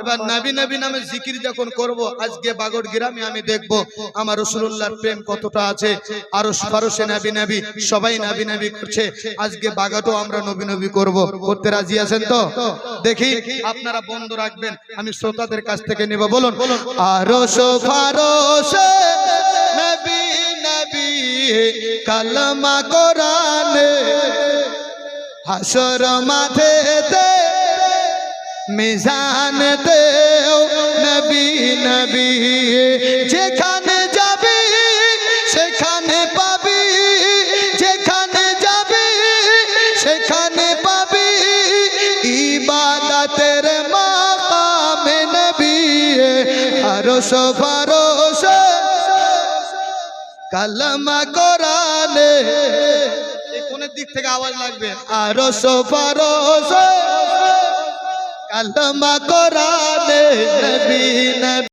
এবার নবী নবী নামে জিকির যখন করব, আজকে বাগড় গ্রামে আমি দেখব আমার রাসূলুল্লাহর প্রেম কতটা আছে। আরশ ফারশে নবী নবী সবাই নবী নবী করছে, আজকে বাগাটো আমরা নবী নবী করব। করতে রাজি আছেন তো? দেখি আপনারা বন্ধ রাখবেন, আমি শ্রোতাদের কাছ থেকে নেব। বলুন আরশ ফারশে নবী নবী কালমা কোরআনে হাসর মাঠেতে মিজান দেও নবী নবী যেখানে যাবি সেখানে পাবি, যেখানে যাবি সেখানে পাবি ইবাদতের মাকামে নবী। আরশ ফারশ কালামা কোরআনে, কোনের দিক থেকে আওয়াজ লাগবে। আরশ ফারশ কালামা কোরআনে নবী নবী।